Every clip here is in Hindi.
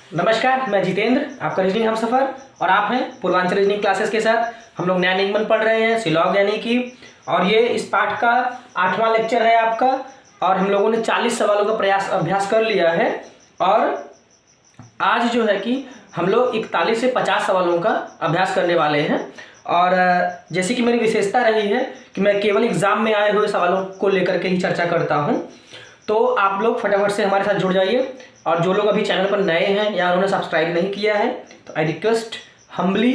नमस्कार, मैं जितेंद्र, आपका रीजनिंग हमसफर और आप हैं पूर्वांचल रीजनिंग क्लासेस के साथ। हम लोग नया निगमन पढ़ रहे हैं सिलॉग यानी कि, और ये इस पाठ का 8वां लेक्चर है आपका। और हम लोगों ने 40 सवालों का अभ्यास कर लिया है और आज जो है कि हम लोग 41 से 50 सवालों का अभ्यास करने वाले हैं। और जैसे कि मेरी विशेषता रही है कि मैं केवल एग्जाम में आए हुए सवालों को लेकर के ही चर्चा करता हूं, तो आप लोग फटाफट से हमारे साथ जुड़ जाइए। और जो लोग अभी चैनल पर नए हैं या उन्होंने सब्सक्राइब नहीं किया है तो I request humbly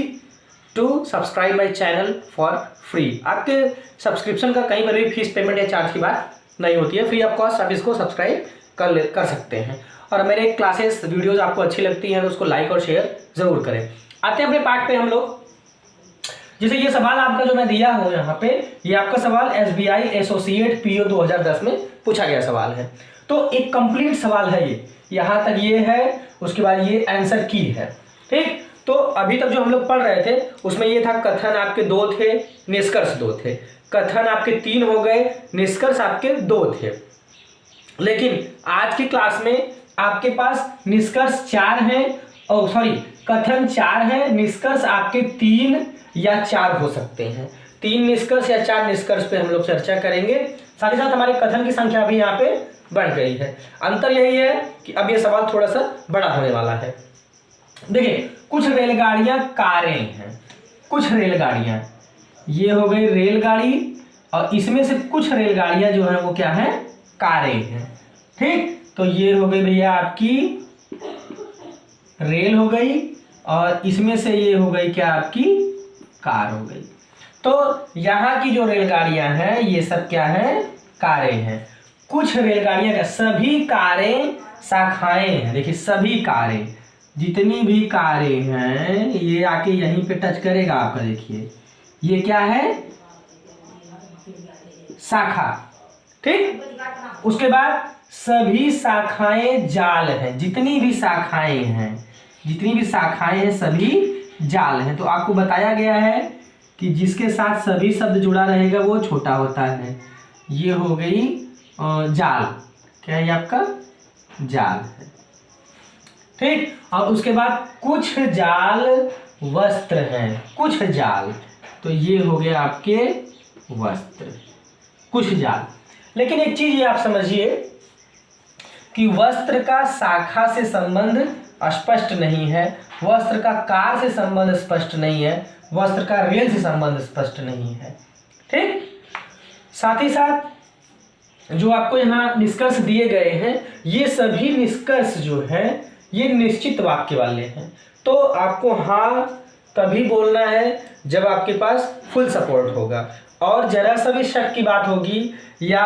to subscribe my channel for free. आपके सब्सक्रिप्शन का कहीं पर भी फीस पेमेंट या चार्ज की बात नहीं होती है, फ्री ऑफ कॉस्ट आप इसको सब्सक्राइब कर सकते हैं। और मेरे क्लासेस वीडियोस आपको अच्छी लगती हैं तो उसको लाइक और शेयर ज़रूर करें। आते हैं अपने पाठ पे हम लोग। जैसे ये सवाल आपका जो मैं दिया हूँ यहाँ पे, ये आपका सवाल SBI एसोसिएट PO 2010 में पूछा गया सवाल है। तो एक कंप्लीट सवाल है ये, यहाँ तक ये है, उसके बाद ये आंसर की है। ठीक, तो अभी तक जो हम लोग पढ़ रहे थे उसमें ये था कथन आपके 2 थे, निष्कर्ष 2 थे। कथन आपके 3 हो गए, निष्कर्ष आपके 2 थे। लेकिन आज की क्लास में आपके पास निष्कर्ष 4 हैं, कथन 4 है, निष्कर्ष आपके 3 या 4 हो सकते हैं। 3 निष्कर्ष या 4 निष्कर्ष पे हम लोग चर्चा करेंगे। साथ ही साथ हमारे कथन की संख्या भी यहाँ पे बढ़ गई है। अंतर यही है कि अब ये सवाल थोड़ा सा बड़ा होने वाला है। देखिए, कुछ रेलगाड़ियां कारें हैं, कुछ रेलगाड़ियां, ये हो गई रेलगाड़ी, और इसमें से कुछ रेलगाड़ियां जो है वो क्या है, कारें हैं। ठीक, तो ये हो गई भैया आपकी रेल हो गई, और इसमें से ये हो गई क्या आपकी कार हो गई। तो यहाँ की जो रेलगाड़ियां हैं ये सब क्या है, कारें हैं। कुछ रेलगाड़ियां क्या, सभी कारें शाखाएं हैं। देखिए सभी कारें, जितनी भी कारें हैं ये आके यहीं पे टच करेगा आपका। देखिए ये क्या है, शाखा। ठीक, उसके बाद सभी शाखाएं जाल हैं, जितनी भी शाखाएं हैं, जितनी भी शाखाएं हैं सभी जाल हैं। तो आपको बताया गया है कि जिसके साथ सभी शब्द जुड़ा रहेगा वो छोटा होता है। ये हो गई जाल, क्या है आपका जाल है। ठीक, और उसके बाद कुछ जाल वस्त्र हैं, कुछ जाल, तो ये हो गया आपके वस्त्र, कुछ जाल। लेकिन एक चीज ये आप समझिए कि वस्त्र का शाखा से संबंध स्पष्ट नहीं है, वस्त्र का कार से संबंध स्पष्ट नहीं है, वस्त्र का रेल से संबंध स्पष्ट नहीं है। ठीक, साथ ही साथ जो आपको यहाँ निष्कर्ष दिए गए हैं ये सभी निष्कर्ष जो है ये निश्चित वाक्य वाले हैं। तो आपको हाँ तभी बोलना है जब आपके पास फुल सपोर्ट होगा, और जरा सा भी शक की बात होगी या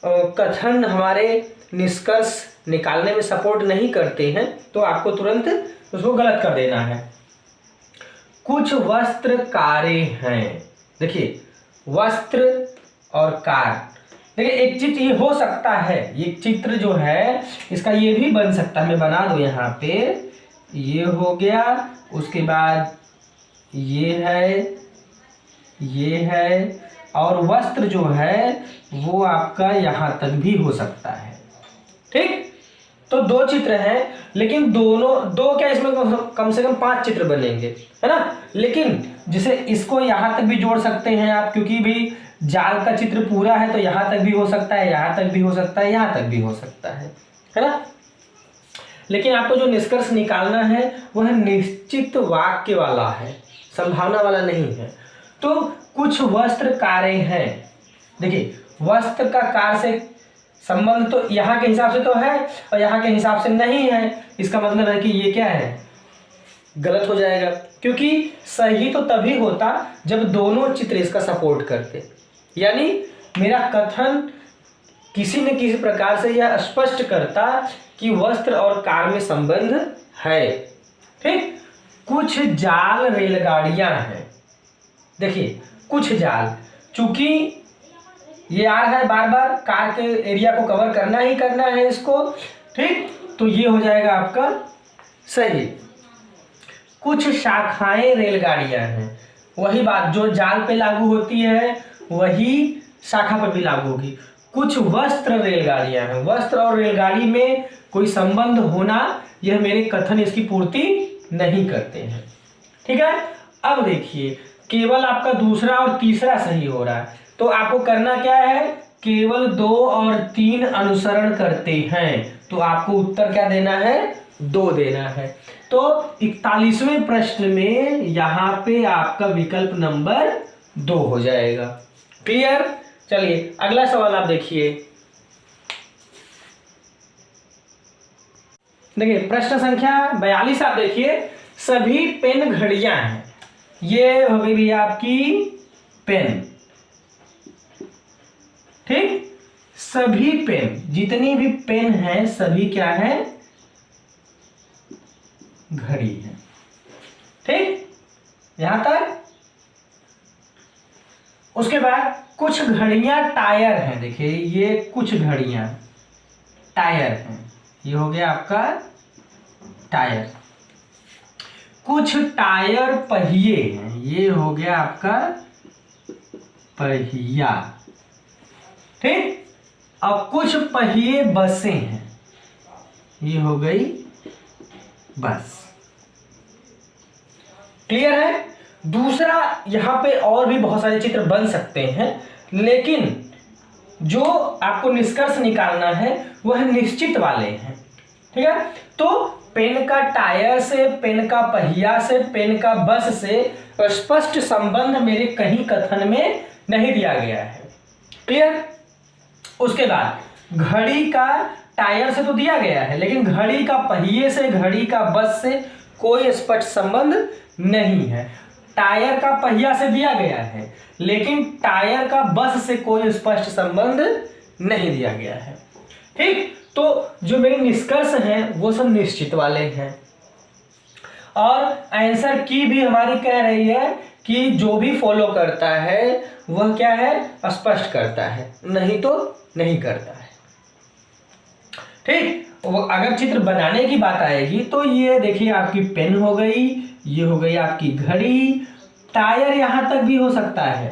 कथन हमारे निष्कर्ष निकालने में सपोर्ट नहीं करते हैं तो आपको तुरंत उसको गलत कर देना है। कुछ वस्त्र कारें हैं। देखिए वस्त्र और कार, देखिए एक चित्र ये हो सकता है, ये चित्र जो है इसका ये भी बन सकता है। मैं बना दूं यहाँ पे, ये हो गया, उसके बाद ये है, और वस्त्र जो है वो आपका यहाँ तक भी हो सकता है। ठीक, तो 2 चित्र हैं, लेकिन दो क्या, इसमें कम से कम 5 चित्र बनेंगे, है ना। लेकिन जैसे इसको यहाँ तक भी जोड़ सकते हैं आप, क्योंकि भी जाल का चित्र पूरा है तो यहाँ तक भी हो सकता है, यहाँ तक भी हो सकता है, यहाँ तक भी हो सकता है ना। लेकिन आपको जो निष्कर्ष निकालना है वह निश्चित वाक्य वाला है, संभावना वाला नहीं है। तो कुछ वस्त्र कारें हैं। देखिए वस्त्र का कार से संबंध तो यहाँ के हिसाब से तो है और यहाँ के हिसाब से नहीं है। इसका मतलब है कि ये क्या है, गलत हो जाएगा, क्योंकि सही तो तभी होता जब दोनों चित्र इसका सपोर्ट करते। यानी मेरा कथन किसी न किसी प्रकार से यह स्पष्ट करता कि वस्त्र और कार में संबंध है। ठीक, कुछ जाल रेलगाड़ियां हैं। देखिए कुछ जाल, चूंकि ये आ रहा है बार बार, कार के एरिया को कवर करना ही करना है इसको। ठीक, तो ये हो जाएगा आपका सही। कुछ शाखाएं रेलगाड़ियां हैं, वही बात जो जाल पे लागू होती है वही शाखा पर भी लागू होगी। कुछ वस्त्र रेलगाड़ियां हैं, वस्त्र और रेलगाड़ी में कोई संबंध होना, यह मेरे कथन इसकी पूर्ति नहीं करते हैं। ठीक है, अब देखिए केवल आपका दूसरा और तीसरा सही हो रहा है, तो आपको करना क्या है, केवल 2 और 3 अनुसरण करते हैं, तो आपको उत्तर क्या देना है, 2 देना है। तो 41वें प्रश्न में यहां पे आपका विकल्प नंबर 2 हो जाएगा। क्लियर। चलिए अगला सवाल आप देखिए। देखिए प्रश्न संख्या 42 आप देखिए, सभी पेन घड़ियां हैं, ये हो गई भी आपकी पेन। ठीक, सभी पेन, जितनी भी पेन है सभी क्या है, घड़ी है। ठीक, यहां तक। उसके बाद कुछ घड़ियां टायर हैं, देखिए ये कुछ घड़ियां टायर हैं, ये हो गया आपका टायर। कुछ टायर पहिए हैं, ये हो गया आपका पहिया। ठीक, अब कुछ पहिए बसें हैं, ये हो गई बस। क्लियर है। दूसरा, यहां पे और भी बहुत सारे चित्र बन सकते हैं, लेकिन जो आपको निष्कर्ष निकालना है वह निश्चित वाले हैं। ठीक है, तो पेन का टायर से, पेन का पहिया से, पेन का बस से स्पष्ट संबंध मेरे कहीं कथन में नहीं दिया गया है। क्लियर। उसके बाद घड़ी का टायर से तो दिया गया है, लेकिन घड़ी का पहिए से, घड़ी का बस से कोई स्पष्ट संबंध नहीं है। टायर का पहिया से दिया गया है, लेकिन टायर का बस से कोई स्पष्ट संबंध नहीं दिया गया है। ठीक, तो जो मेरे निष्कर्ष हैं वो सब निश्चित वाले हैं, और आंसर की भी हमारी कह रही है कि जो भी फॉलो करता है वह क्या है, स्पष्ट करता है, नहीं तो नहीं करता है। ठीक, अगर चित्र बनाने की बात आएगी तो ये देखिए आपकी पेन हो गई, ये हो गई आपकी घड़ी, टायर यहां तक भी हो सकता है,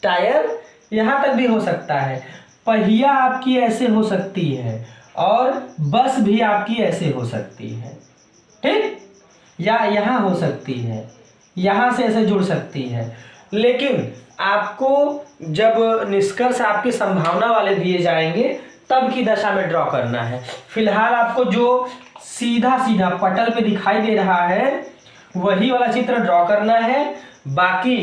टायर यहां तक भी हो सकता है, पहिया आपकी ऐसे हो सकती है, और बस भी आपकी ऐसे हो सकती है। ठीक, या यहां हो सकती है, यहां से ऐसे जुड़ सकती है। लेकिन आपको जब निष्कर्ष आपके संभावना वाले दिए जाएंगे तब की दशा में ड्रॉ करना है। फिलहाल आपको जो सीधा सीधा पटल पे दिखाई दे रहा है वही वाला चित्र ड्रॉ करना है। बाकी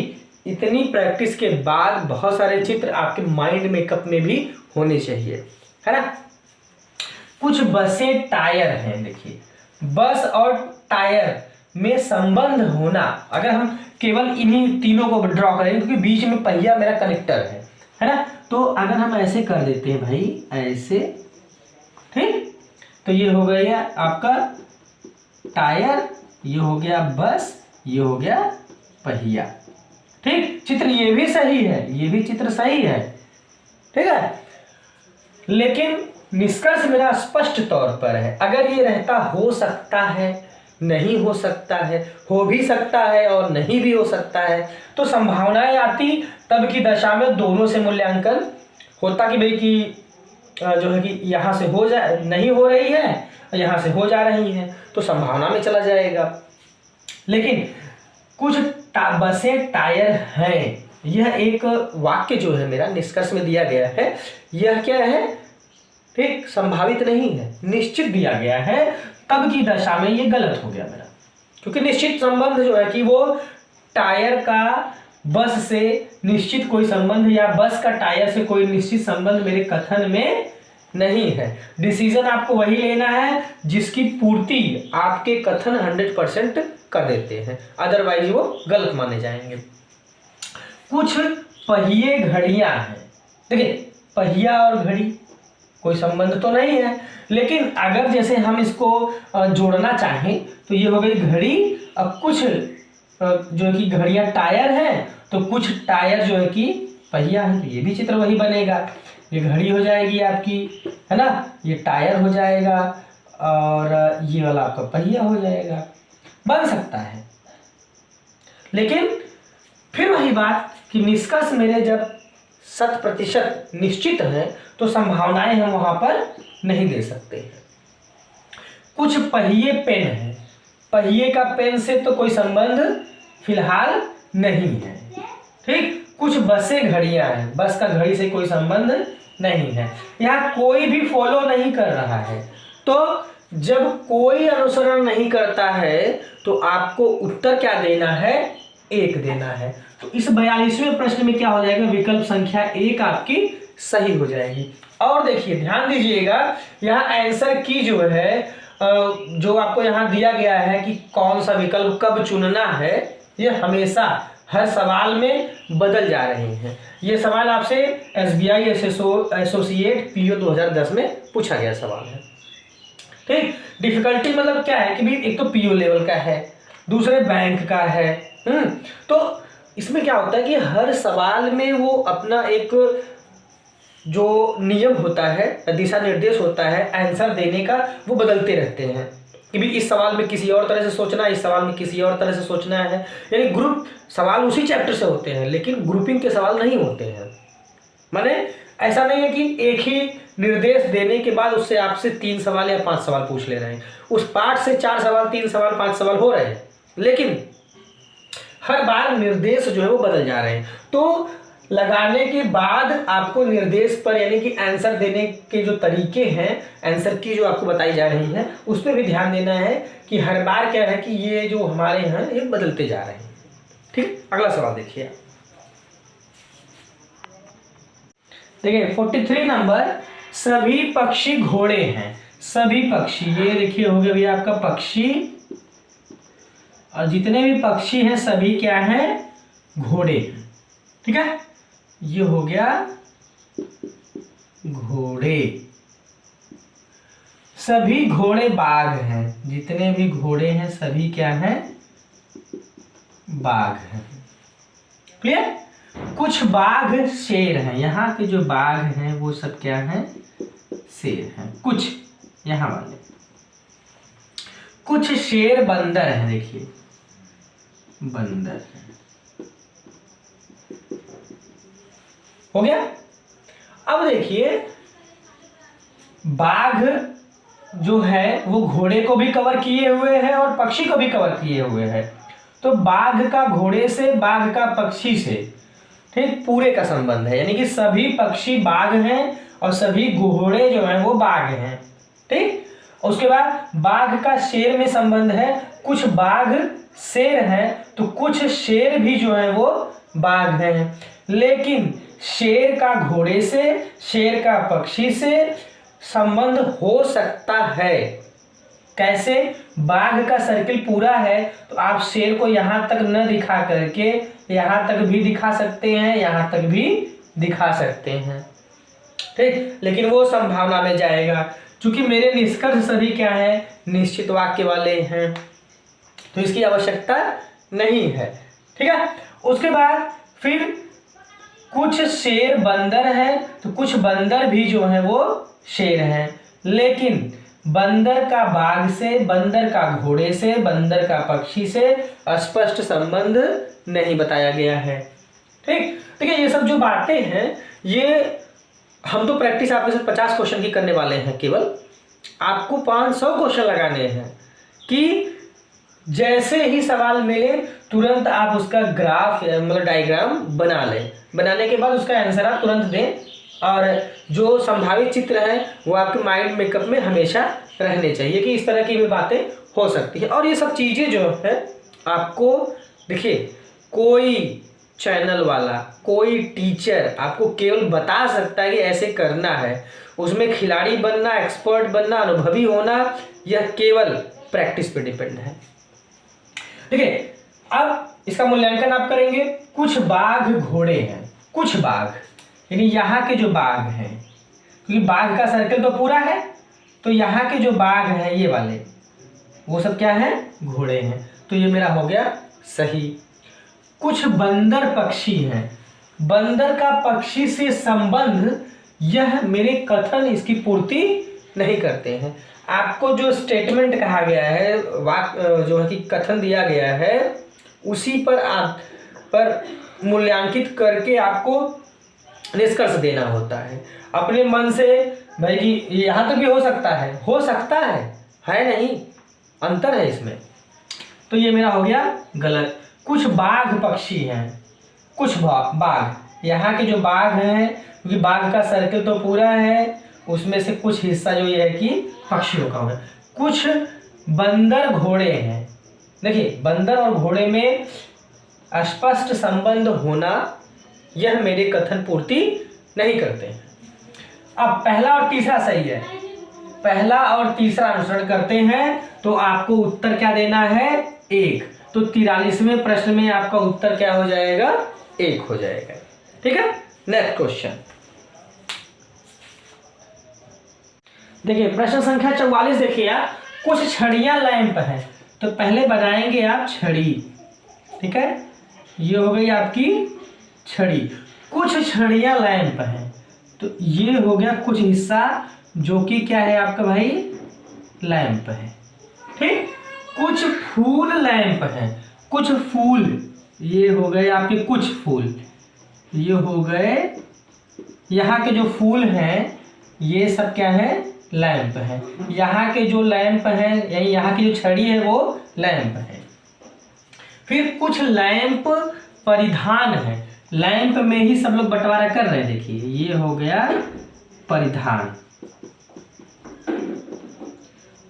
इतनी प्रैक्टिस के बाद बहुत सारे चित्र आपके माइंड मेकअप में भी होने चाहिए, है ना। कुछ बसें टायर हैं, देखिए बस और टायर में संबंध होना, अगर हम केवल इन्हीं तीनों को ड्रॉ करेंगे, क्योंकि बीच में पहिया मेरा कनेक्टर है ना, तो अगर हम ऐसे कर देते हैं भाई, ऐसे, ठीक, तो ये हो गया आपका टायर, ये हो गया बस, ये हो गया पहिया। ठीक, चित्र ये भी सही है, ये भी चित्र सही है, ठीक है, लेकिन निष्कर्ष मेरा स्पष्ट तौर पर है। अगर ये रहता हो सकता है, नहीं हो सकता है, हो भी सकता है और नहीं भी हो सकता है, तो संभावनाएं आती, तब की दशा में दोनों से मूल्यांकन होता कि भाई कि जो है कि यहाँ से हो जा नहीं हो रही है, यहाँ से हो जा रही है, तो संभावना में चला जाएगा। लेकिन कुछ बसें टायर हैं, यह एक वाक्य जो है मेरा निष्कर्ष में दिया गया है, यह क्या है, ठीक, संभावित नहीं है, निश्चित दिया गया है, तब की दशा में ये गलत हो गया मेरा, क्योंकि निश्चित संबंध जो है कि वो टायर का बस से निश्चित कोई संबंध, या बस का टायर से कोई निश्चित संबंध मेरे कथन में नहीं है। डिसीजन आपको वही लेना है जिसकी पूर्ति आपके कथन 100% कर देते हैं, अदरवाइज वो गलत माने जाएंगे। कुछ पहिए घड़ियां हैं, देखिए पहिया और घड़ी कोई संबंध तो नहीं है, लेकिन अगर जैसे हम इसको जोड़ना चाहें तो ये हो गई घड़ी, अब कुछ जो है कि घड़ियां टायर हैं, तो कुछ टायर जो है कि पहिया है, तो ये भी चित्र वही बनेगा। ये घड़ी हो जाएगी आपकी, है ना, ये टायर हो जाएगा, और ये वाला आपका पहिया हो जाएगा, बन सकता है। लेकिन फिर वही बात कि निष्कर्ष मेरे जब 100% निश्चित है तो संभावनाएं हम वहां पर नहीं दे सकते हैं। कुछ पहिए पेन है, पहिए का पेन से तो कोई संबंध फिलहाल नहीं है। ठीक, कुछ बसें घड़ियां हैं, बस का घड़ी से कोई संबंध नहीं है। यहाँ कोई भी फॉलो नहीं कर रहा है, तो जब कोई अनुसरण नहीं करता है तो आपको उत्तर क्या देना है, 1 देना है। तो इस 42वें प्रश्न में क्या हो जाएगा, विकल्प संख्या 1 आपकी सही हो जाएगी। और देखिए ध्यान दीजिएगा, यहाँ आंसर की जो है जो आपको यहाँ दिया गया है कि कौन सा विकल्प कब चुनना है, ये हमेशा हर सवाल में बदल जा रहे हैं। ये सवाल आपसे SBI एसोसिएट PO 2010 में पूछा गया सवाल है। ठीक, डिफिकल्टी मतलब क्या है कि भी एक तो PO लेवल का है, दूसरे बैंक का है। तो इसमें क्या होता है कि हर सवाल में वो अपना एक जो नियम होता है, दिशा निर्देश होता है आंसर देने का, वो बदलते रहते हैं कि भी इस सवाल में किसी और तरह से सोचना है, इस सवाल में किसी और तरह से सोचना है। यानी ग्रुप सवाल उसी चैप्टर से होते हैं लेकिन ग्रुपिंग के सवाल नहीं होते हैं। माने ऐसा नहीं है कि एक ही निर्देश देने के बाद उससे आपसे 3 सवाल या 5 सवाल पूछ ले रहे हैं, उस पाठ से 4 सवाल 3 सवाल 5 सवाल हो रहे हैं, लेकिन हर बार निर्देश जो है वो बदल जा रहे हैं। तो लगाने के बाद आपको निर्देश पर यानी कि आंसर देने के जो तरीके हैं, आंसर की जो आपको बताई जा रही है, उस पर भी ध्यान देना है कि हर बार क्या है कि ये जो हमारे हैं ये बदलते जा रहे हैं। ठीक, अगला सवाल देखिए। देखिए 43 नंबर, सभी पक्षी घोड़े हैं। सभी पक्षी, ये देखिए हो गया भैया आपका पक्षी, और जितने भी पक्षी हैं सभी क्या हैं, घोड़े। ठीक है, ये हो गया घोड़े। सभी घोड़े बाघ हैं, जितने भी घोड़े हैं सभी क्या हैं, बाघ हैं। क्लियर। कुछ बाघ शेर हैं, यहाँ के जो बाघ हैं वो सब क्या हैं, शेर हैं। कुछ यहाँ वाले, कुछ शेर बंदर हैं, देखिए बंदर हैं। हो गया। अब देखिए बाघ जो है वो घोड़े को भी कवर किए हुए हैं और पक्षी को भी कवर किए हुए हैं। तो बाघ का घोड़े से, बाघ का पक्षी से, ठीक, पूरे का संबंध है, यानी कि सभी पक्षी बाघ हैं और सभी घोड़े जो हैं वो बाघ हैं। ठीक, उसके बाद बाघ का शेर में संबंध है, कुछ बाघ शेर हैं तो कुछ शेर भी जो है वो बाघ हैं। लेकिन शेर का घोड़े से, शेर का पक्षी से संबंध हो सकता है। कैसे, बाघ का सर्किल पूरा है तो आप शेर को यहां तक न दिखा करके यहां तक भी दिखा सकते हैं, यहां तक भी दिखा सकते हैं। ठीक, लेकिन वो संभावना में जाएगा, क्योंकि मेरे निष्कर्ष सभी क्या है, निश्चित वाक्य वाले हैं, तो इसकी आवश्यकता नहीं है। ठीक है। उसके बाद फिर कुछ शेर बंदर हैं तो कुछ बंदर भी जो है वो शेर हैं, लेकिन बंदर का बाघ से, बंदर का घोड़े से, बंदर का पक्षी से स्पष्ट संबंध नहीं बताया गया है। ठीक, ठीक है। ये सब जो बातें हैं ये हम तो प्रैक्टिस आपके साथ 50 क्वेश्चन की करने वाले हैं, केवल आपको 500 क्वेश्चन लगाने हैं कि जैसे ही सवाल मिले तुरंत आप उसका ग्राफ मतलब डायग्राम बना लें, बनाने के बाद उसका आंसर आप तुरंत दें, और जो संभावित चित्र है वो आपके माइंड मेकअप में हमेशा रहने चाहिए कि इस तरह की भी बातें हो सकती है। और ये सब चीज़ें जो है आपको, देखिए कोई चैनल वाला, कोई टीचर आपको केवल बता सकता है कि ऐसे करना है, उसमें खिलाड़ी बनना, एक्सपर्ट बनना, अनुभवी होना, यह केवल प्रैक्टिस पे डिपेंड है। ठीक है। अब इसका मूल्यांकन आप करेंगे। कुछ बाघ घोड़े हैं, कुछ बाघ यानी यहाँ के जो बाघ हैं, क्योंकि बाघ का सर्कल तो पूरा है, तो यहाँ के जो बाघ हैं ये वाले, वो सब क्या है, घोड़े हैं, तो ये मेरा हो गया सही। कुछ बंदर पक्षी हैं, बंदर का पक्षी से संबंध, यह मेरे कथन इसकी पूर्ति नहीं करते हैं। आपको जो स्टेटमेंट कहा गया है, वाक्य जो है कि कथन दिया गया है, उसी पर आप पर मूल्यांकित करके आपको निष्कर्ष देना होता है अपने मन से। भाई कि यहाँ तक भी हो सकता है नहीं, अंतर है इसमें। तो ये मेरा हो गया गलत। कुछ बाघ पक्षी हैं, कुछ बाघ, यहाँ के जो बाघ हैं, क्योंकि बाघ का सर्कल तो पूरा है, उसमें से कुछ हिस्सा जो ये है कि पक्षियों का होगा। कुछ बंदर घोड़े हैं। देखिए बंदर और घोड़े में स्पष्ट संबंध होना यह मेरे कथन पूर्ति नहीं करते हैं। अब पहला और तीसरा सही है, पहला और तीसरा अनुसरण करते हैं तो आपको उत्तर क्या देना है, 1। तो 43वें प्रश्न में आपका उत्तर क्या हो जाएगा, 1 हो जाएगा। ठीक है, नेक्स्ट क्वेश्चन देखिए, प्रश्न संख्या 44 देखिए आप। कुछ छड़ियां लैंप है, तो पहले बनाएंगे आप छड़ी। ठीक है, ये हो गई आपकी छड़ी। कुछ छड़ियां लैंप है, तो ये हो गया कुछ हिस्सा जो कि क्या है आपका भाई, लैंप है। ठीक, कुछ फूल लैंप है, कुछ फूल, ये हो गए आपके कुछ फूल, ये हो गए यहाँ के जो फूल हैं ये सब क्या है, लैंप है। यहाँ के जो लैंप है, यानी यहाँ की जो छड़ी है वो लैंप है। फिर कुछ लैंप परिधान है, लैंप में ही सब लोग बंटवारा कर रहे हैं। देखिए ये हो गया परिधान।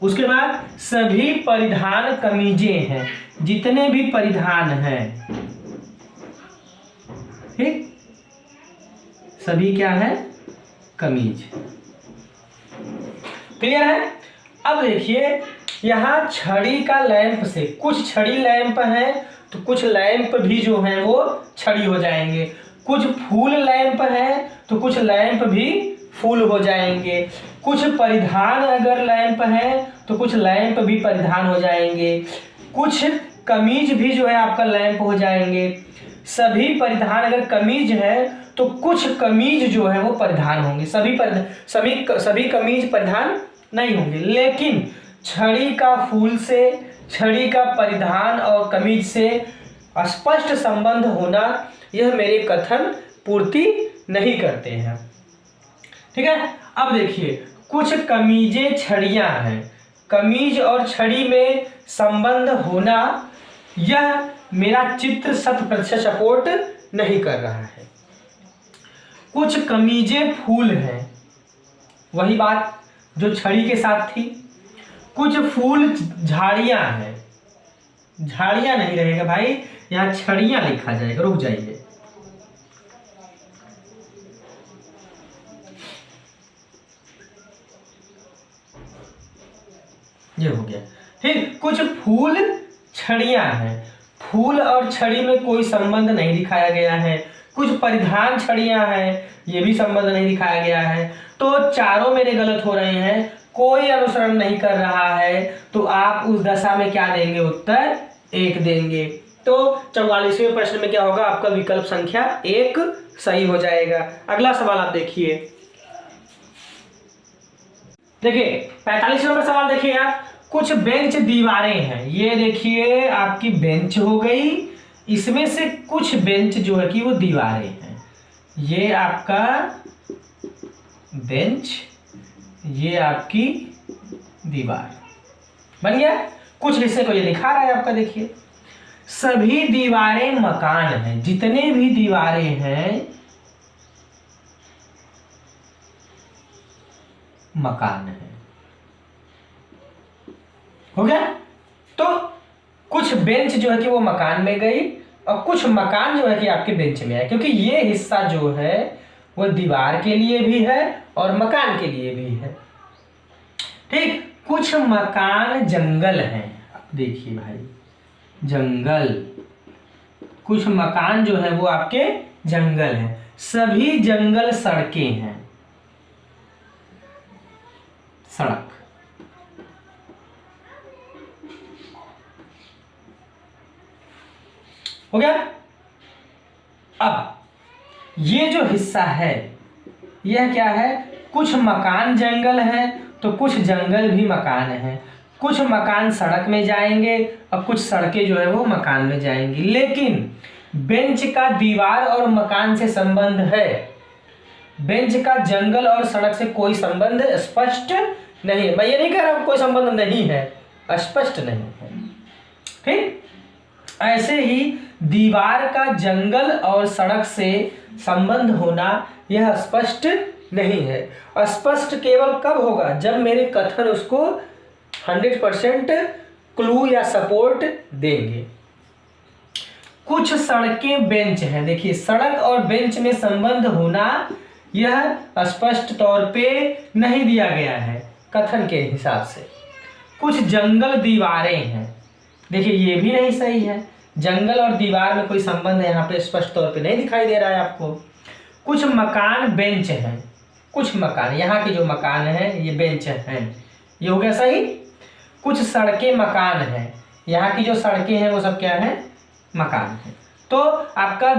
उसके बाद सभी परिधान कमीजें हैं, जितने भी परिधान हैं, ठीक, सभी क्या है, कमीज। क्लियर है। अब देखिए यहाँ छड़ी का लैंप से, कुछ छड़ी लैंप है तो कुछ लैंप भी जो है वो छड़ी हो जाएंगे। कुछ फूल लैंप है तो कुछ लैंप भी फूल हो जाएंगे। कुछ परिधान अगर लैंप है तो कुछ लैंप भी परिधान हो जाएंगे। कुछ कमीज भी जो है आपका लैंप हो जाएंगे। सभी परिधान अगर कमीज है तो कुछ कमीज जो है वो परिधान होंगे। सभी कमीज परिधान नहीं होंगे। लेकिन छड़ी का फूल से, छड़ी का परिधान और कमीज से स्पष्ट संबंध होना यह मेरे कथन पूर्ति नहीं करते हैं। ठीक है। अब देखिए कुछ कमीजें छड़ियां हैं, कमीज और छड़ी में संबंध होना यह मेरा चित्र 100% सपोर्ट नहीं कर रहा है। कुछ कमीजें फूल हैं, वही बात जो छड़ी के साथ थी। कुछ फूल झाड़ियां हैं, झाड़ियां नहीं रहेगा भाई, यहां छड़ियां लिखा जाएगा। रुक जाइए, ये हो गया। ठीक, कुछ फूल छड़ियां हैं, फूल और छड़ी में कोई संबंध नहीं दिखाया गया है। कुछ परिधान छड़ियां हैं, ये भी संबंध नहीं दिखाया गया है। तो चारों मेरे गलत हो रहे हैं, कोई अनुसरण नहीं कर रहा है। तो आप उस दशा में क्या देंगे, उत्तर 1 देंगे। तो 44वें प्रश्न में क्या होगा, आपका विकल्प संख्या 1 सही हो जाएगा। अगला सवाल आप देखिए। देखिए 45 नंबर सवाल देखिए आप। कुछ बेंच दीवारें हैं, ये देखिए आपकी बेंच हो गई, इसमें से कुछ बेंच जो है कि वो दीवारें हैं। ये आपका बेंच, ये आपकी दीवार बन गया। कुछ हिस्से को ये दिखा रहा है आपका। देखिए सभी दीवारें मकान हैं, जितने भी दीवारें हैं मकान है। हो गया। तो कुछ बेंच जो है कि वो मकान में गई और कुछ मकान जो है कि आपके बेंच में आए, क्योंकि ये हिस्सा जो है वो दीवार के लिए भी है और मकान के लिए भी है। ठीक, कुछ मकान जंगल हैं। देखिए भाई, जंगल, कुछ मकान जो है वो आपके जंगल हैं। सभी जंगल सड़कें हैं, सड़क। हो गया। अब ये जो हिस्सा है यह क्या है, कुछ मकान जंगल है तो कुछ जंगल भी मकान है। कुछ मकान सड़क में जाएंगे और कुछ सड़कें जो है वो मकान में जाएंगी। लेकिन बेंच का दीवार और मकान से संबंध है, बेंच का जंगल और सड़क से कोई संबंध स्पष्ट नहीं है। मैं ये नहीं कह रहा हूं कोई संबंध नहीं है, स्पष्ट नहीं है। ठीक, ऐसे ही दीवार का जंगल और सड़क से संबंध होना यह स्पष्ट नहीं है। स्पष्ट केवल कब होगा, जब मेरे कथन उसको 100% क्लू या सपोर्ट देंगे। कुछ सड़कें बेंच हैं। देखिए, सड़क और बेंच में संबंध होना यह स्पष्ट तौर पे नहीं दिया गया है कथन के हिसाब से। कुछ जंगल दीवारें हैं। देखिए, ये भी नहीं सही है। जंगल और दीवार में कोई संबंध यहाँ पे स्पष्ट तौर पे नहीं दिखाई दे रहा है आपको। कुछ मकान बेंच हैं। कुछ मकान, यहाँ के जो मकान हैं ये बेंच हैं, ये हो गया सही। कुछ सड़कें मकान हैं। यहाँ की जो सड़कें हैं वो सब क्या है, मकान है। तो आपका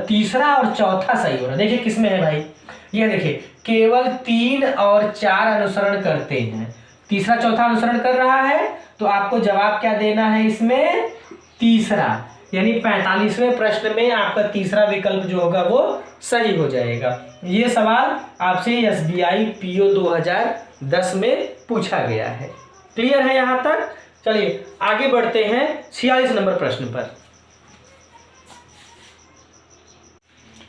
तीसरा और चौथा सही हो रहा है। देखिए किसमें है भाई, ये देखिए, केवल 3 और 4 अनुसरण करते हैं। तीसरा चौथा अनुसरण कर रहा है, तो आपको जवाब क्या देना है इसमें, तीसरा। यानी 45वें प्रश्न में आपका तीसरा विकल्प जो होगा वो सही हो जाएगा। ये सवाल आपसे SBI PO 2010 में पूछा गया है। क्लियर है यहाँ तक? चलिए आगे बढ़ते हैं 46 नंबर प्रश्न पर।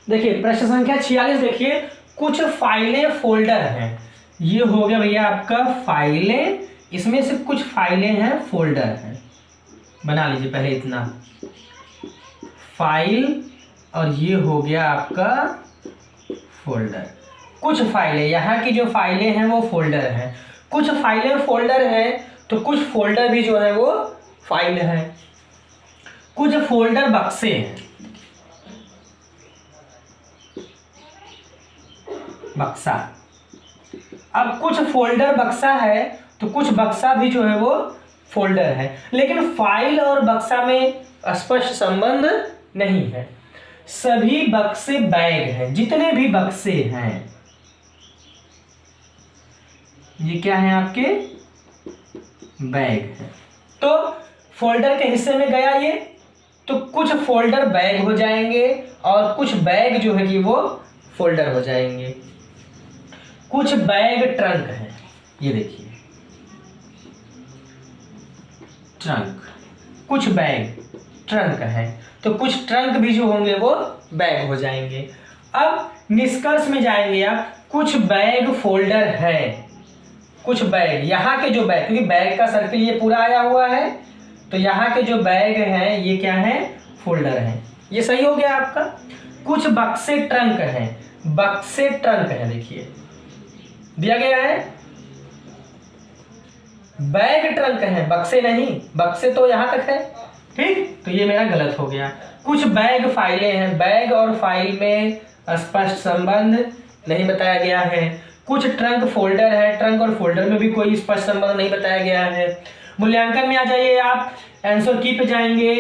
देखिए प्रश्न संख्या 46, देखिए, कुछ फाइलें फोल्डर हैं। ये हो गया भैया आपका फाइलें, इसमें से कुछ फाइलें हैं फोल्डर हैं। बना लीजिए पहले इतना, फाइल, और ये हो गया आपका फोल्डर। कुछ फाइलें, यहाँ की जो फाइलें हैं वो फोल्डर हैं। कुछ फाइलें फोल्डर हैं, तो कुछ फोल्डर भी जो है वो फाइल है। कुछ फोल्डर बक्से हैं, बक्सा। अब कुछ फोल्डर बक्सा है, तो कुछ बक्सा भी जो है वो फोल्डर है। लेकिन फाइल और बक्सा में स्पष्ट संबंध नहीं है। सभी बक्से बैग हैं। जितने भी बक्से हैं ये क्या है, आपके बैग है। तो फोल्डर के हिस्से में गया ये, तो कुछ फोल्डर बैग हो जाएंगे और कुछ बैग जो है कि वो फोल्डर हो जाएंगे। कुछ बैग ट्रंक है, ये देखिए ट्रंक। कुछ बैग ट्रंक है, तो कुछ ट्रंक भी जो होंगे वो बैग हो जाएंगे। अब निष्कर्ष में जाएंगे आप, कुछ बैग फोल्डर है। कुछ बैग, यहाँ के जो बैग, क्योंकि बैग का सर्किल ये पूरा आया हुआ है, तो यहाँ के जो बैग हैं ये क्या है, फोल्डर हैं। ये सही हो गया आपका। कुछ बक्से ट्रंक हैं। बक्से ट्रंक है, देखिए दिया गया है। बैग ट्रंक है, बक्से नहीं, बक्से तो यहां तक है। ठीक, तो ये मेरा गलत हो गया। कुछ बैग फाइलें हैं। बैग और फाइल में स्पष्ट संबंध नहीं बताया गया है। कुछ ट्रंक फोल्डर है। ट्रंक और फोल्डर में भी कोई स्पष्ट संबंध नहीं बताया गया है। मूल्यांकन में आ जाइए आप, आंसर की पे जाएंगे।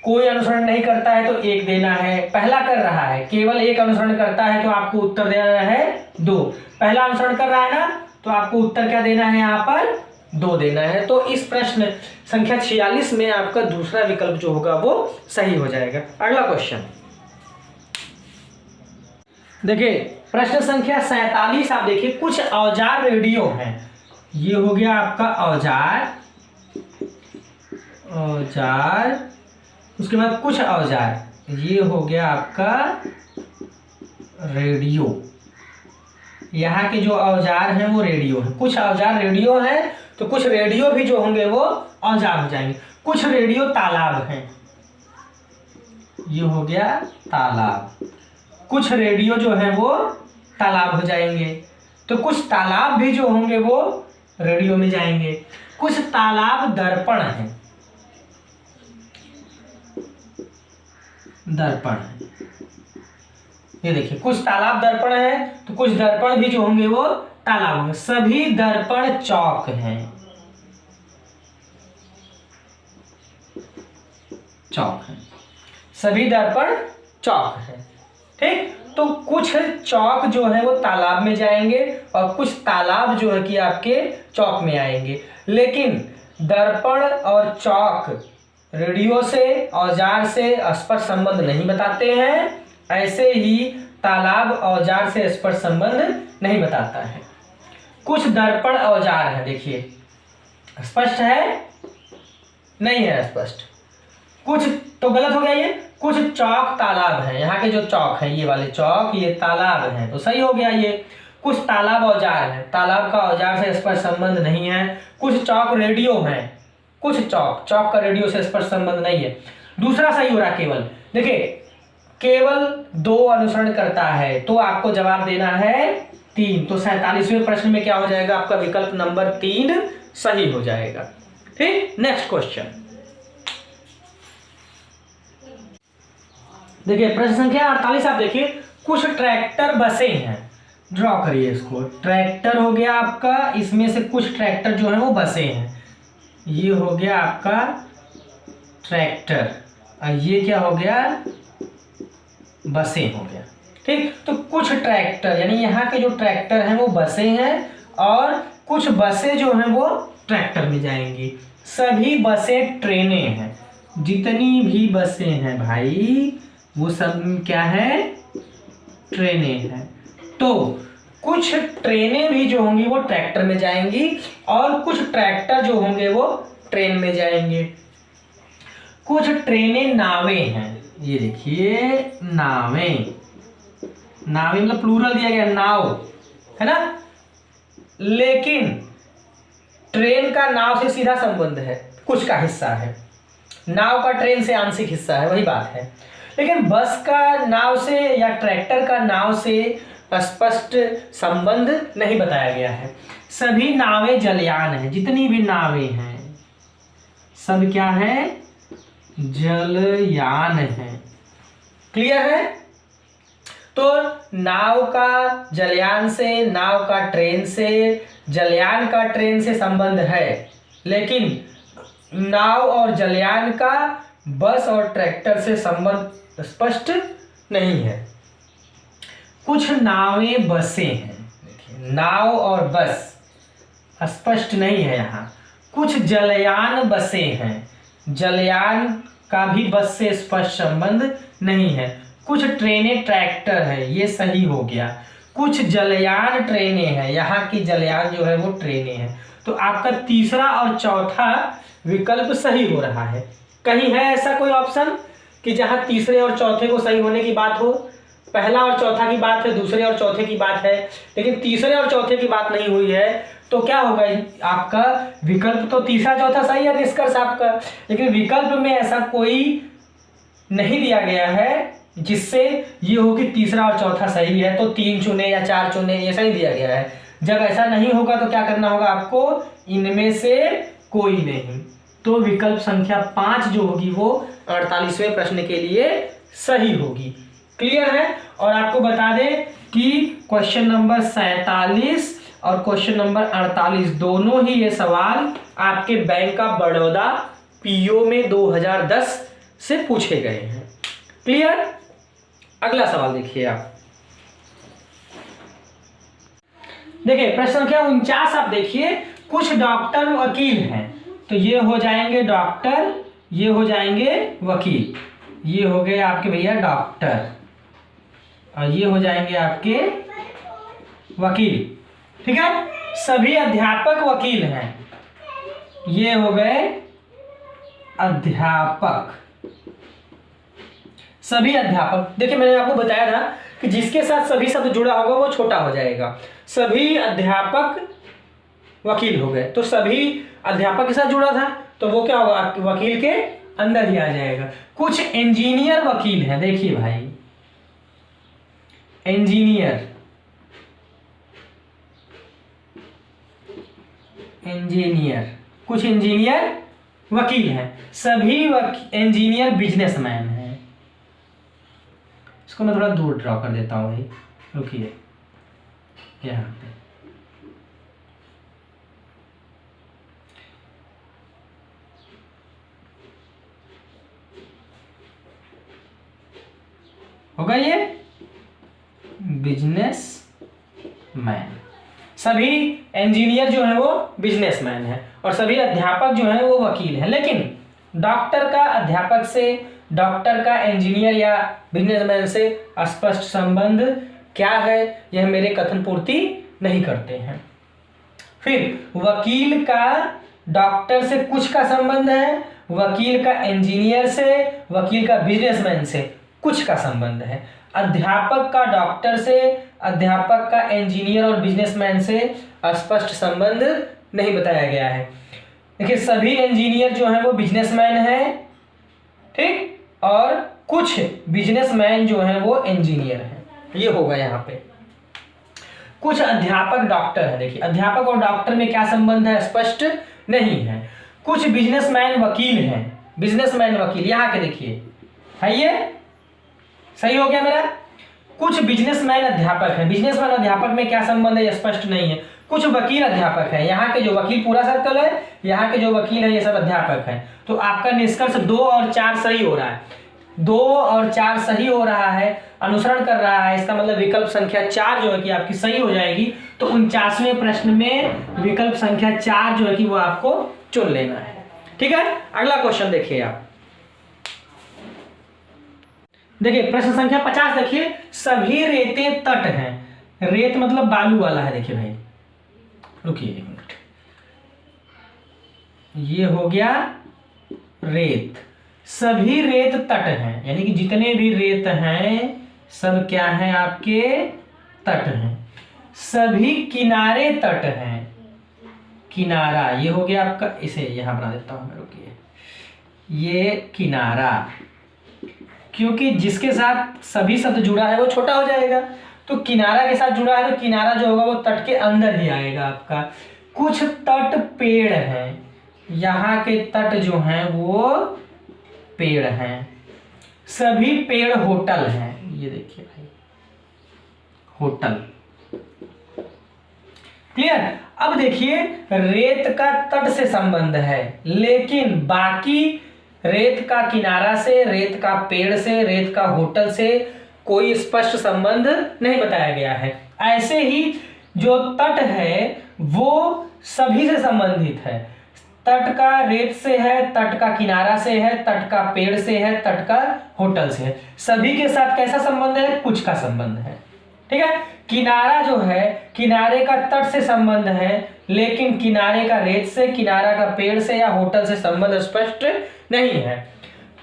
कोई अनुसरण नहीं करता है तो 1 देना है। पहला कर रहा है, केवल 1 अनुसरण करता है तो आपको उत्तर देना है 2। पहला अनुसरण कर रहा है ना, तो आपको उत्तर क्या देना है, यहाँ पर 2 देना है। तो इस प्रश्न संख्या 46 में आपका दूसरा विकल्प जो होगा वो सही हो जाएगा। अगला क्वेश्चन देखिए, प्रश्न संख्या 47। आप देखिए, कुछ औजार रेडियो हैं। ये हो गया आपका औजार, औजार। उसके बाद कुछ औजार, ये हो गया आपका रेडियो। यहाँ के जो औजार हैं वो रेडियो है। कुछ औजार रेडियो है, तो कुछ रेडियो भी जो होंगे वो औजार हो जाएंगे। कुछ रेडियो तालाब हैं, ये हो गया तालाब। कुछ रेडियो जो है वो तालाब हो जाएंगे, तो कुछ तालाब भी जो होंगे वो रेडियो में जाएंगे। कुछ तालाब दर्पण हैं, दर्पण है, ये देखिए कुछ तालाब दर्पण है, तो कुछ दर्पण भी जो होंगे वो तालाब होंगे। सभी दर्पण चौक हैं, चौक है, सभी दर्पण चौक है। ठीक, तो कुछ चौक जो है वो तालाब में जाएंगे और कुछ तालाब जो है कि आपके चौक में आएंगे। लेकिन दर्पण और चौक रेडियो से, औजार से स्पष्ट संबंध नहीं बताते हैं। ऐसे ही तालाब औजार से स्पर्श संबंध नहीं बताता है। कुछ दर्पण औजार है, देखिए स्पष्ट है, नहीं है स्पष्ट। कुछ तो गलत हो गया ये। कुछ चौक तालाब है, यहाँ के जो चौक है ये वाले चौक, ये तालाब है, तो सही हो गया ये। कुछ तालाब औजार है, तालाब का औजार से स्पर्श संबंध नहीं है। कुछ चौक रेडियो है, कुछ चौक का रेडियो से स्पर्श संबंध नहीं है। दूसरा सही हो रहा केवल। देखिए केवल 2 अनुसरण करता है, तो आपको जवाब देना है 3। तो 47वें प्रश्न में क्या हो जाएगा, आपका विकल्प नंबर 3 सही हो जाएगा। ठीक, नेक्स्ट क्वेश्चन देखिए, प्रश्न संख्या 48 आप देखिए। कुछ ट्रैक्टर बसें हैं, ड्रॉ करिए इसको। ट्रैक्टर हो गया आपका, इसमें से कुछ ट्रैक्टर जो है वो बसें हैं। ये हो गया आपका ट्रैक्टर, और ये क्या हो गया, बसें हो गया। ठीक, तो कुछ ट्रैक्टर यानी यहाँ के जो ट्रैक्टर हैं वो बसें हैं, और कुछ बसें जो हैं वो ट्रैक्टर में जाएंगी। सभी बसें ट्रेनें हैं, जितनी भी बसें हैं भाई वो सब क्या है, ट्रेनें हैं। तो कुछ ट्रेनें भी जो होंगी वो ट्रैक्टर में जाएंगी, और कुछ ट्रैक्टर जो होंगे वो ट्रेन में जाएंगे। कुछ ट्रेनें नावें हैं, ये देखिए नावें, नावें मतलब प्लूरल दिया गया, नाव है ना। लेकिन ट्रेन का नाव से सीधा संबंध है, कुछ का हिस्सा है। नाव का ट्रेन से आंशिक हिस्सा है, वही बात है। लेकिन बस का नाव से या ट्रैक्टर का नाव से स्पष्ट संबंध नहीं बताया गया है। सभी नावें जलयान हैं, जितनी भी नावें हैं सब क्या है, जलयान है। क्लियर है। तो नाव का जलयान से, नाव का ट्रेन से, जलयान का ट्रेन से संबंध है, लेकिन नाव और जलयान का बस और ट्रैक्टर से संबंध स्पष्ट नहीं है। कुछ नावें बसें हैं, देखिए नाव और बस स्पष्ट नहीं है यहाँ। कुछ जलयान बसें हैं, जलयान का भी बस से स्पष्ट संबंध नहीं है। कुछ ट्रेनें ट्रैक्टर है, ये सही हो गया। कुछ जलयान ट्रेनें हैं, यहाँ की जलयान जो है वो ट्रेनें हैं। तो आपका तीसरा और चौथा विकल्प सही हो रहा है। कहीं है ऐसा कोई ऑप्शन कि जहां तीसरे और चौथे को सही होने की बात हो? पहला और चौथा की बात है, दूसरे और चौथे की बात है, लेकिन तीसरे और चौथे की बात नहीं हुई है। तो क्या होगा आपका विकल्प? तो तीसरा चौथा सही है निष्कर्ष आपका, लेकिन विकल्प में ऐसा कोई नहीं दिया गया है जिससे ये हो कि तीसरा और चौथा सही है तो 3 चुने या 4 चुने, ऐसा नहीं दिया गया है। जब ऐसा नहीं होगा तो क्या करना होगा आपको? इनमें से कोई नहीं। तो विकल्प संख्या 5 जो होगी वो 48वें प्रश्न के लिए सही होगी। क्लियर है। और आपको बता दें कि क्वेश्चन नंबर 47 और क्वेश्चन नंबर 48 दोनों ही ये सवाल आपके बैंक ऑफ बड़ौदा पीओ में 2010 से पूछे गए हैं। क्लियर। अगला सवाल देखिए आप, देखिए प्रश्न संख्या 49 आप देखिए। कुछ डॉक्टर वकील हैं, तो ये हो जाएंगे डॉक्टर, ये हो जाएंगे वकील, ये हो गए आपके भैया डॉक्टर, और ये हो जाएंगे आपके वकील। ठीक है। सभी अध्यापक वकील हैं, ये हो गए अध्यापक, सभी अध्यापक। देखिए मैंने आपको बताया था कि जिसके साथ सभी शब्द जुड़ा होगा वो छोटा हो जाएगा। सभी अध्यापक वकील हो गए, तो सभी अध्यापक के साथ जुड़ा था तो वो क्या होगा? वकील के अंदर ही आ जाएगा। कुछ इंजीनियर वकील हैं, देखिए भाई इंजीनियर, इंजीनियर, कुछ इंजीनियर वकील हैं, सभी इंजीनियर बिजनेसमैन हैं। इसको मैं थोड़ा दूर ड्रॉ कर देता हूँ भाई, रुकिए यहाँ पे। होगा ये बिजनेस मैन, सभी इंजीनियर जो है वो बिजनेसमैन है और सभी अध्यापक जो है वो वकील है। लेकिन डॉक्टर का अध्यापक से डॉक्टर का इंजीनियर या बिजनेसमैन से स्पष्ट संबंध क्या है, यह मेरे कथन पूर्ति नहीं करते हैं। फिर वकील का डॉक्टर से कुछ का संबंध है, वकील का इंजीनियर से, वकील का बिजनेसमैन से कुछ का संबंध है। अध्यापक का डॉक्टर से, अध्यापक का इंजीनियर और बिजनेसमैन से स्पष्ट संबंध नहीं बताया गया है। देखिए सभी इंजीनियर जो है वो बिजनेसमैन है, ठीक, और कुछ बिजनेसमैन जो है वो इंजीनियर है, ये होगा यहाँ पे। कुछ अध्यापक डॉक्टर है, देखिए अध्यापक और डॉक्टर में क्या संबंध है, स्पष्ट नहीं है। कुछ बिजनेसमैन वकील हैं, बिजनेसमैन वकील, यहाँ के देखिए है, ये सही हो गया मेरा। कुछ बिजनेसमैन अध्यापक हैं, बिजनेसमैन अध्यापक में क्या संबंध है, ये स्पष्ट नहीं है। कुछ वकील अध्यापक हैं, यहाँ के जो वकील पूरा सर्कल है, यहाँ के जो वकील है ये सब अध्यापक हैं। तो आपका निष्कर्ष 2 और 4 सही हो रहा है, 2 और 4 सही हो रहा है, अनुसरण कर रहा है। इसका मतलब विकल्प संख्या 4 जो है कि आपकी सही हो जाएगी। तो 49वें प्रश्न में विकल्प संख्या 4 जो है कि वो आपको चुन लेना है। ठीक है, अगला क्वेश्चन देखिए आप। देखिए प्रश्न संख्या 50 देखिए, सभी रेते तट हैं। रेत मतलब बालू वाला है। देखिए भाई रुकिए 1 मिनट, ये हो गया रेत। सभी रेत तट हैं, यानी कि जितने भी रेत हैं सब क्या हैं, आपके तट हैं। सभी किनारे तट हैं, किनारा ये हो गया आपका, इसे यहां बना देता हूं मैं, रुकिए, ये किनारा, क्योंकि जिसके साथ सभी शब्द जुड़ा है वो छोटा हो जाएगा, तो किनारा के साथ जुड़ा है तो किनारा जो होगा वो तट के अंदर ही आएगा आपका। कुछ तट पेड़ हैं, यहाँ के तट जो हैं वो पेड़ हैं। सभी पेड़ होटल हैं, ये देखिए भाई होटल, क्लियर। अब देखिए रेत का तट से संबंध है, लेकिन बाकी रेत का किनारा से, रेत का पेड़ से, रेत का होटल से कोई स्पष्ट संबंध नहीं बताया गया है। ऐसे ही जो तट है वो सभी से संबंधित है। तट का रेत से है, तट का किनारा से है, तट का पेड़ से है, तट का होटल से है। सभी के साथ कैसा संबंध है, कुछ का संबंध है। ठीक है, किनारा जो है किनारे का तट से संबंध है, लेकिन किनारे का रेत से, किनारा का पेड़ से या होटल से संबंध स्पष्ट नहीं है।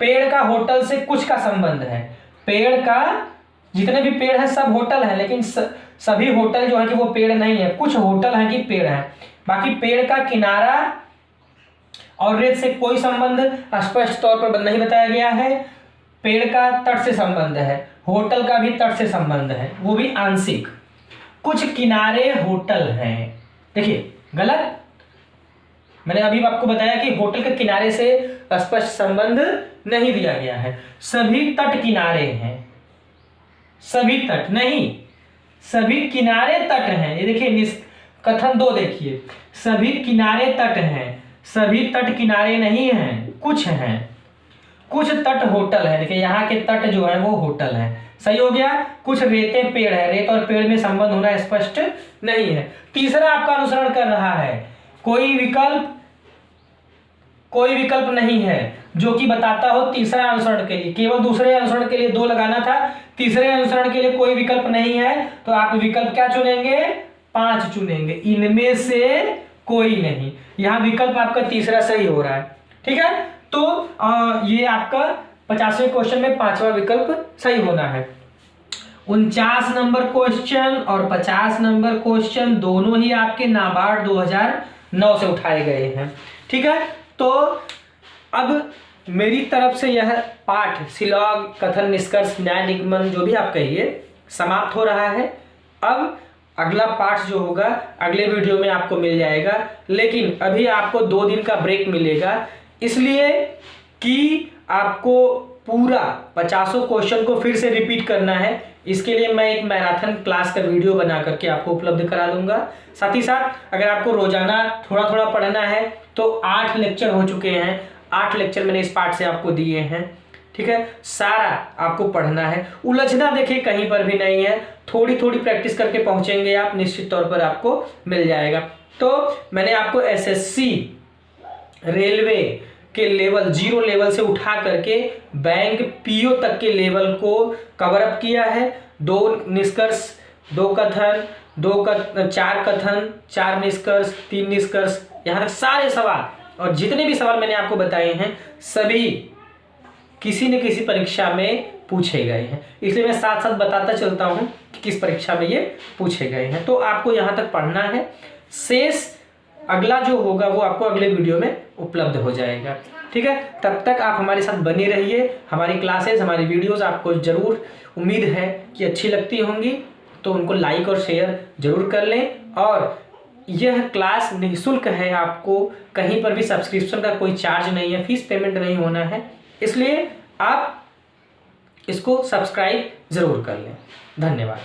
पेड़ का होटल से कुछ का संबंध है। पेड़ का जितने भी पेड़ हैं सब होटल है, लेकिन सभी होटल जो है कि वो पेड़ नहीं है, कुछ होटल है कि पेड़ है। बाकी पेड़ का किनारा और रेत से कोई संबंध स्पष्ट तौर पर नहीं बताया गया है। पेड़ का तट से संबंध है, होटल का भी तट से संबंध है, वो भी आंशिक। कुछ किनारे होटल हैं, देखिए गलत, मैंने अभी आपको बताया कि होटल के किनारे से स्पष्ट संबंध नहीं दिया गया है। सभी तट किनारे हैं, सभी तट नहीं, सभी किनारे तट हैं। ये देखिए कथन 2 देखिए, सभी किनारे तट हैं, सभी तट किनारे नहीं हैं, कुछ हैं। कुछ तट होटल है, देखिए यहाँ के तट जो है वो होटल है, सही हो गया। कुछ रेते पेड़ है, रेत और पेड़ में संबंध होना स्पष्ट नहीं है। तीसरा आपका अनुसरण कर रहा है, कोई विकल्प नहीं है जो कि बताता हो तीसरा अनुसरण के लिए। केवल दूसरे अनुसरण के लिए 2 लगाना था, तीसरे अनुसरण के लिए कोई विकल्प नहीं है, तो आप विकल्प क्या चुनेंगे, 5 चुनेंगे, इनमें से कोई नहीं। यहाँ विकल्प आपका तीसरा सही हो रहा है। ठीक है, तो ये आपका 50वें क्वेश्चन में 5वां विकल्प सही होना है। 49 नंबर क्वेश्चन और 50 नंबर क्वेश्चन दोनों ही आपके नाबार्ड 2009 से उठाए गए हैं। ठीक है, तो अब मेरी तरफ से यह पाठ सिलॉग, कथन, निष्कर्ष, न्याय, निगमन जो भी आप कहिए समाप्त हो रहा है। अब अगला पाठ जो होगा अगले वीडियो में आपको मिल जाएगा, लेकिन अभी आपको 2 दिन का ब्रेक मिलेगा, इसलिए कि आपको पूरा 50 क्वेश्चन को फिर से रिपीट करना है। इसके लिए मैं एक मैराथन क्लास का वीडियो बना करके आपको उपलब्ध करा दूंगा। साथ ही साथ अगर आपको रोजाना थोड़ा थोड़ा पढ़ना है तो 8 लेक्चर हो चुके हैं, 8 लेक्चर मैंने इस पाठ से आपको दिए हैं। ठीक है, सारा आपको पढ़ना है, उलझना देखिए कहीं पर भी नहीं है, थोड़ी थोड़ी प्रैक्टिस करके पहुंचेंगे आप, निश्चित तौर पर आपको मिल जाएगा। तो मैंने आपको एसएससी, रेलवे के लेवल, जीरो लेवल से उठा करके बैंक पीओ तक के लेवल को कवर अप किया है। 2 निष्कर्ष, 2 कथन, 4 कथन, 4 निष्कर्ष, 3 निष्कर्ष, यहाँ तक सारे सवाल और जितने भी सवाल मैंने आपको बताए हैं सभी किसी न किसी परीक्षा में पूछे गए हैं। इसलिए मैं साथ साथ बताता चलता हूँ कि किस परीक्षा में ये पूछे गए हैं। तो आपको यहाँ तक पढ़ना है, शेष अगला जो होगा वो आपको अगले वीडियो में उपलब्ध हो जाएगा। ठीक है, तब तक आप हमारे साथ बने रहिए। हमारी क्लासेस, हमारी वीडियोस आपको ज़रूर उम्मीद है कि अच्छी लगती होंगी, तो उनको लाइक और शेयर ज़रूर कर लें। और यह क्लास निःशुल्क है, आपको कहीं पर भी सब्सक्रिप्शन का कोई चार्ज नहीं है, फीस पेमेंट नहीं होना है, इसलिए आप इसको सब्सक्राइब ज़रूर कर लें। धन्यवाद।